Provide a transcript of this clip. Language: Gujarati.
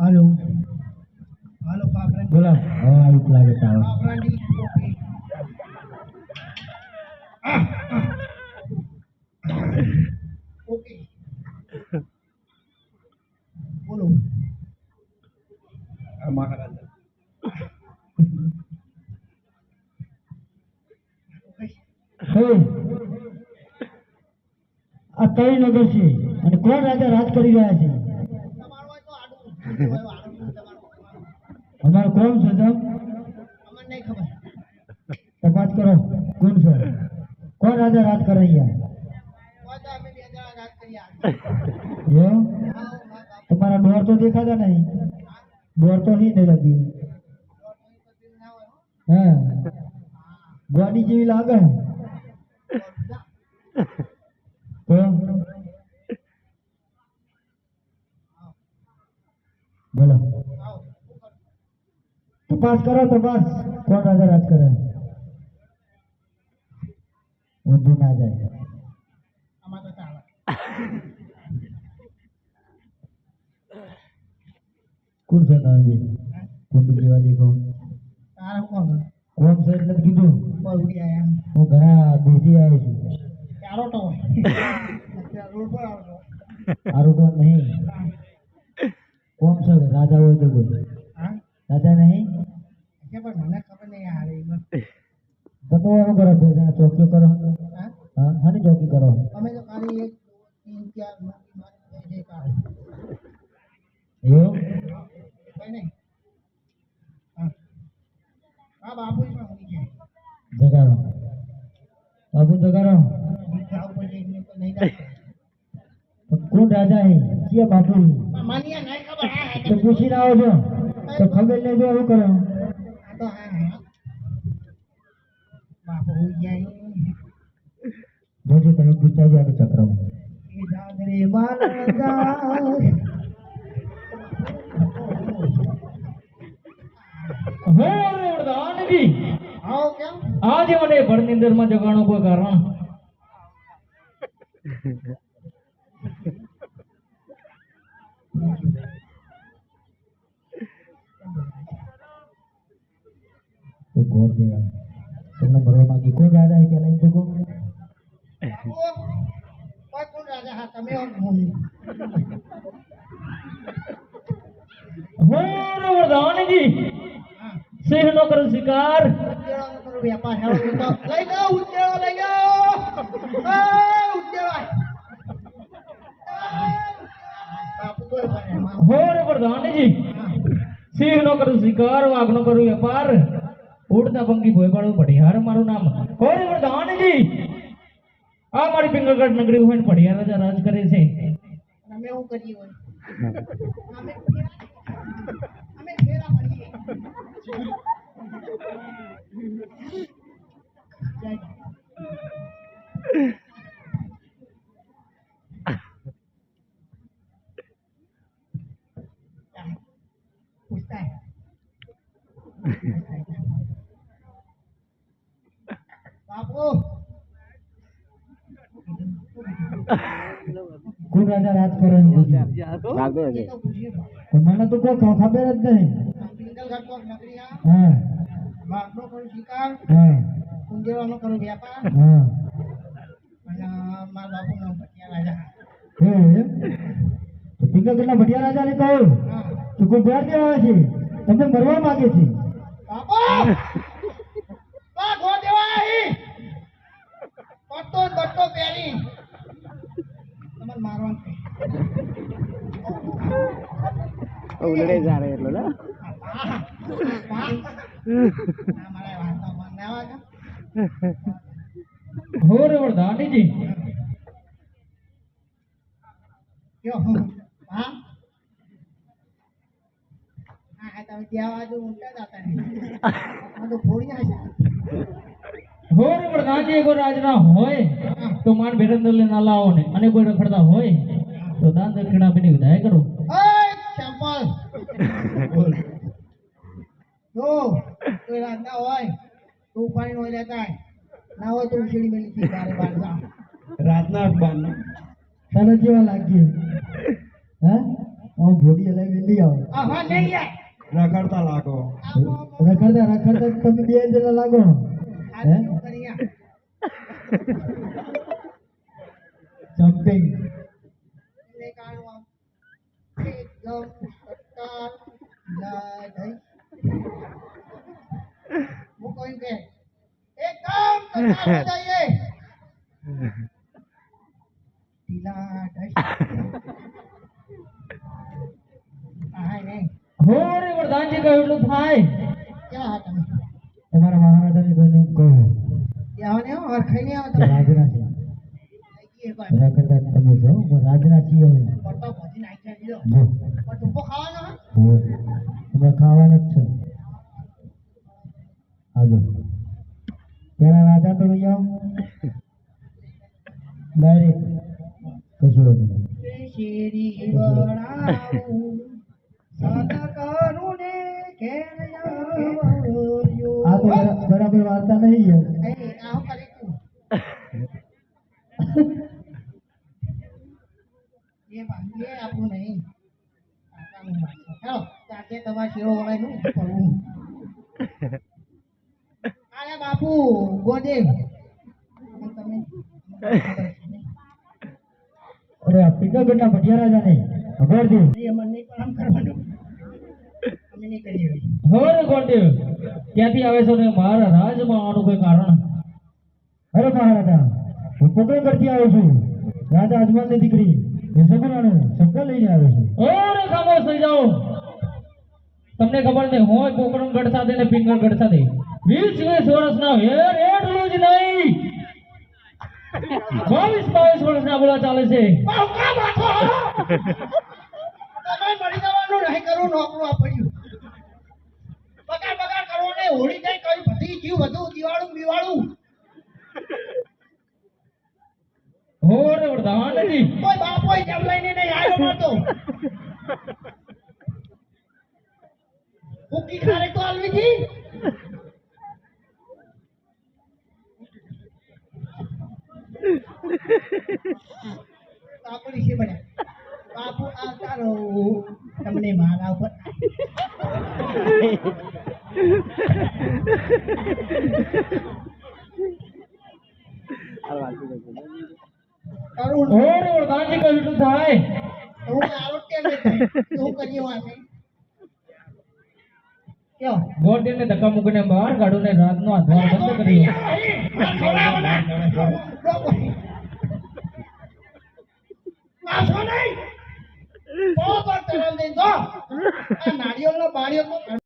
હાલો હાલો પાપરા બોલો હવે આવું લાગે તાવ પાપરાની ઓકે ઓકે બોલો મારા હે આ કઈ નગર છે અને કોણ રાજા રાજ કરી રહ્યા છે તમારો હોય તો આડું તમારો અમારો કોણ છે સાહેબ અમને નહીં ખબર તપાસ કરો કોણ છે કોણ રાજા રાજ કરે અહીંયા હોય તો અમે બે જણા રાત કરી એમ તમારા ડોર તો દેખાતા નહીં ડોર તો નહીં લગી હા ગાડી જેવી લાગે તો બોલો તપાસ કરો તપાસ કોણ રાજા રાજ કરે ઊંધું ના જાય આમાં તો ચાલે કોણ છે તમે કોણ જેવા દેખો તારા કોણ કોણ છે એટલે જ કીધું કોઈ ઉડી આયા હું ઘણા દૂરથી આવ્યો છું ચાલો તો રોડ પર આવજો આરું તો નહીં કોણ છે રાજા હોય તો બોલ હા રાજા નહીં કે પણ મને ખબર નહીં આ રહી તો શું કરો બે જણા ચોકીઓ કરો હા હા હાની ચોકી કરો અમે તો ખાલી એક તીન ચાર નોકી જે કાર એવું કઈ નહીં હા હા બાપુ પણ ઉડી જાય જગાડો બાબુ જગાડો જાવ પડે એમને તો નહીં જાવ કોણ રાજા હે કયા બાપુ માનિયા નહીં ખબર હા તો પૂછીને આવો છો તો ખબર નહીં તો શું કરો આ તો હા હા બાપુ ઉડી જાય જોજો તમે પૂછતા જાઓ ચક્રમાં એ જાગરે માનગા હે વરદાનજી આવો કેમ આજે મને ભરની અંદરમાં જગાણો કોઈ કારણ તો ગોળ દેવા તમને ભરવા માંગી કોણ રાજા હે પેલા એમ તો કહો કોઈ કોણ રાજા હા તમે હું હે વરદાનજી હા સિંહ નો કરો શિકાર ઉદ્દેવાનો કરો વેપાર હેળો તો લઈ ગયો ઉદ્દેડો લઈ ગયો એ ઉદ્દેડો બાપુ કોઈ બને માં હોર વરદાનજી સિંહ નો કરો શિકાર વાઘ નો કરો વેપાર ઉડતા પંખી ભોયપાડું પઢિયાર મારું નામ હોર વરદાનજી આ મારી પિંગળગઢ નગરી હોય ને પઢિયાર રાજા રાજ કરે છે અમે શું કરીએ હોય અમે અમે ફેરા મારીએ પૂછતા બાપુ કોણ રાજા રાજ કરે એમ પૂછ્યું. એ તો પૂછ્યું તો મને તો કોઈ ખબર જ નહીં પિંગલગઢ કોક નગરીયા હા વાઘનો કરું શિકાર હા કુંજેરાનો કરું વેપાર હા અને મારા બાપુનો ભટિયા રાજા હે તો પિંગળગઢના ભટિયા રાજાને કહો હા તો કોઈ ઘર દેવા આવે છે તમને મરવા માંગે છે બાપુ બા ગો દેવા અહીં પટ્ટો ને બટ્ટો પહેરી તમને મારવાનું છે. ઉલડે જારે એટલો ને હા, હા. ના મારે વાતો મન ના આવે હોર વરદાનજી કયો હા હા હા તમે ત્યાં બાજુ ઊંચા જતા નહીં આ તો ફોડી જાય હોર વરદાનજી એકો રાજના હોય તો માન ભેરંદર લઈને ના લાવો ને અને કોઈ રખડતા હોય તો દાન દક્ષિણા આપીને વિદાય કરો ઓય ચંપલ જો કોઈ રાત ના હોય તો ઉપાડી નો લેતા ના હોય તો ઉછેડી મેલી થી તારે બાર જા રાતના અખબાર તને કેવા લાગીએ હા હું ઘોડી હલાવી લઈ આવો આ હા નહીં યાર રખડતા લાગો રખડતા તમે બે જણા લાગો હે જમ્પિંગ એકદમ સટ્ટા લા દઈ હું કોઈ કે એકદમ સટ્ટા હો જાઈએ ઢીલા દઈ આ નહીં હોરે વરદાનજી કહ્યું એટલું થાય ક્યાં હતા તમે તમારા મહારાજાને કોઈને કહો ત્યાં ને ઓર ખાઈને આવો તમે રાજના છે એક વાર રખડતા તમે જો હું રાજના છીએ હવે પડતો ભજી નાખ્યા દીધો જો પણ ટૂંકો ખાવાનો હા હો તમે ખાવાનું જ છે હાજો પેલા રાજા તો લઈ આવો ડાયરેક્ટ કશું હોતું નહીં શેરી વણાવું સાદા કરું ને ઘેર આવ્યો આ તો બરાબર વાર્તા નહીં યાર એ આવ કરી તું એ ભાંગે આપણું નહીં કાકાનું માથું. ચાલો તાકે તમારે શેરો વળાયનું પડવું અરે બાપુ ગોદેવ પણ તમે અરે આ પિકાગઢના ભટિયા રાજા નહીં ખબરજી એ મને નહીં પણ આમ કરવાનું અમે નહીં કરીએ હવે. હોરે ગોંડેલ ક્યાંથી આવે છો ને મારા રાજમાં આવવાનું કોઈ કારણ અરે મહારાજા હું પોકરણ કરતી આવ્યો છું રાજા અજમાનની દીકરી એ સગુણાને સગા લઈને આવ્યો છું હોરે ખામોશ થઈ જાઓ તમને ખબર નહીં હોય પોકરણગઢ સાથે ને પિંગળગઢ સાથે 20 વર્ષના હેર એટલું જ નહીં 22 વર્ષના બોલા ચાલે છે બાવકા બાથો! તમે મરી જવાનું નહીં કરવું નોકરું આ પડ્યું બગાડ કરવો ને હોળી જાય કઈ બધી જીવ બધું દિવાળું બિવાળું હોરે વરદાનજી કોઈ બાપો જમ લઈને નહીં આવ્યો નતો ભૂકી ખારે તો આલવી હતી બાપુ નીચે બન્યા બાપુ આવતા રહો તમને મારા ઉપર કરું હોરે વરદાનજી કહ્યું એટલું થાય હું આરોગ્ય શું કરીએ વાંચે કયો ગોંડેલને ધક્કા મૂકીને બહાર કાઢું ને રાતનો આ દ્વાર બંધ કર્યો નાળિયેર નો બાળિયો